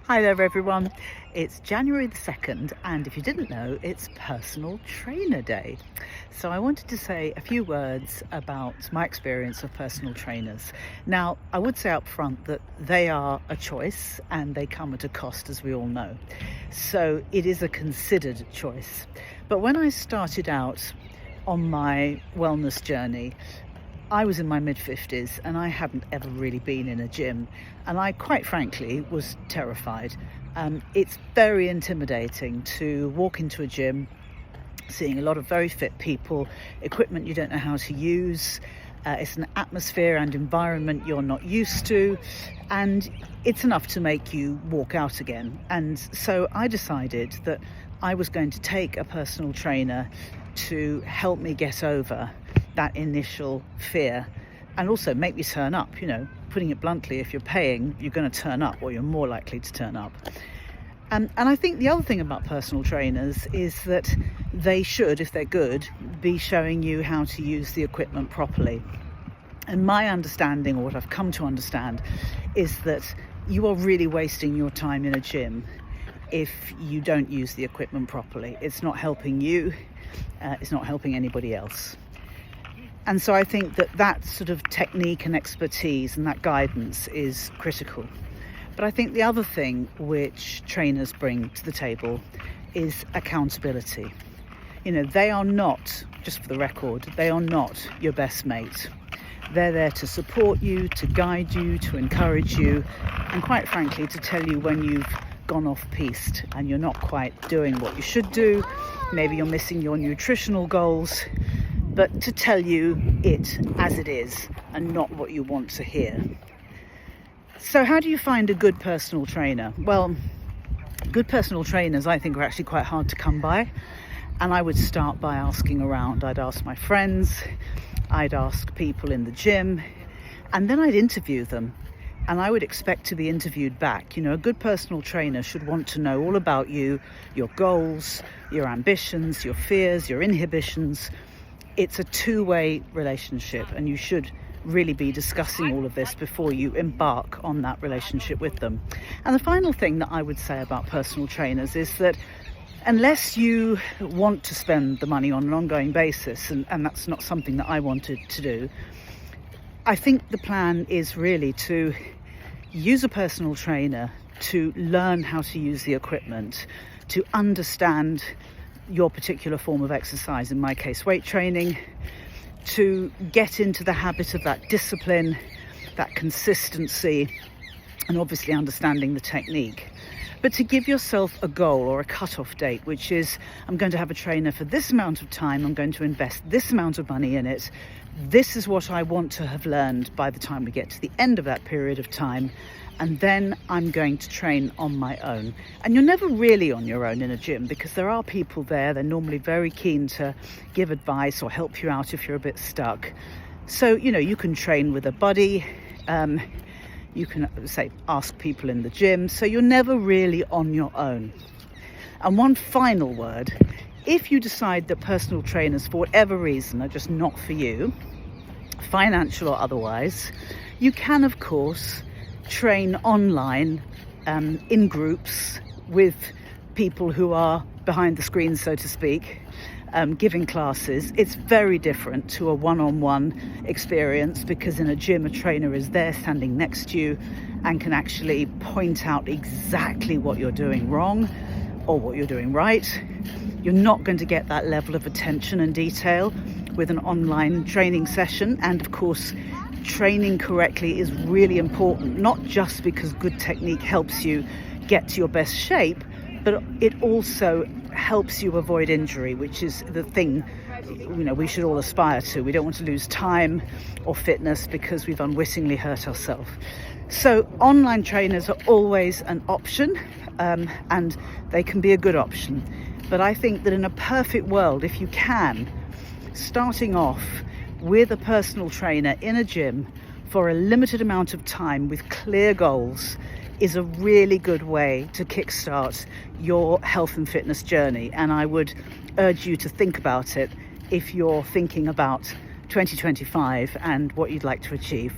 Hi there everyone, it's January the 2nd and if you didn't know, it's Personal Trainer Day. So I wanted to say a few words about my experience of personal trainers. Now, I would say up front that they are a choice and they come at a cost, as we all know. So it is a considered choice. But when I started out on my wellness journey, I was in my mid-50s and I hadn't ever really been in a gym, and I quite frankly was terrified. It's very intimidating to walk into a gym seeing a lot of very fit people, equipment you don't know how to use. It's an atmosphere and environment you're not used to, and it's enough to make you walk out again. And so I decided that I was going to take a personal trainer to help me get over that initial fear and also make me turn up. Putting it bluntly, if you're paying, you're going to turn up, or you're more likely to turn up. And I think the other thing about personal trainers is that they should, if they're good, be showing you how to use the equipment properly. And my understanding, or what I've come to understand, is that you are really wasting your time in a gym if you don't use the equipment properly. It's not helping you, it's not helping anybody else. And so I think that sort of technique and expertise and that guidance is critical. But I think the other thing which trainers bring to the table is accountability. They are not, just for the record, they are not your best mate. They're there to support you, to guide you, to encourage you, and quite frankly, to tell you when you've gone off piste and you're not quite doing what you should do. Maybe you're missing your nutritional goals, but to tell you it as it is and not what you want to hear. So how do you find a good personal trainer? Well, good personal trainers, I think, are actually quite hard to come by. And I would start by asking around. I'd ask my friends, I'd ask people in the gym, and then I'd interview them. And I would expect to be interviewed back. A good personal trainer should want to know all about you, your goals, your ambitions, your fears, your inhibitions. It's a two-way relationship, and you should really be discussing all of this before you embark on that relationship with them. And the final thing that I would say about personal trainers is that unless you want to spend the money on an ongoing basis, and that's not something that I wanted to do, I think the plan is really to use a personal trainer to learn how to use the equipment, to understand your particular form of exercise, in my case weight training, to get into the habit of that discipline, that consistency, and obviously understanding the technique. But to give yourself a goal or a cut-off date, which is, I'm going to have a trainer for this amount of time, I'm going to invest this amount of money in it, this is what I want to have learned by the time we get to the end of that period of time, and then I'm going to train on my own. And you're never really on your own in a gym, because there are people there. They're normally very keen to give advice or help you out if you're a bit stuck. So, you can train with a buddy. You can, ask people in the gym. So you're never really on your own. And one final word, if you decide that personal trainers, for whatever reason, are just not for you, financial or otherwise, you can, of course, train online in groups with people who are behind the screen, so to speak, giving classes. It's very different to a one-on-one experience, because in a gym a trainer is there standing next to you and can actually point out exactly what you're doing wrong or what you're doing right. You're not going to get that level of attention and detail with an online training session. And of course, training correctly is really important, not just because good technique helps you get to your best shape, but it also helps you avoid injury, which is the thing we should all aspire to. We don't want to lose time or fitness because we've unwittingly hurt ourselves. So online trainers are always an option, and they can be a good option. But I think that in a perfect world, if you can, starting off with a personal trainer in a gym for a limited amount of time with clear goals is a really good way to kickstart your health and fitness journey. And I would urge you to think about it if you're thinking about 2025 and what you'd like to achieve.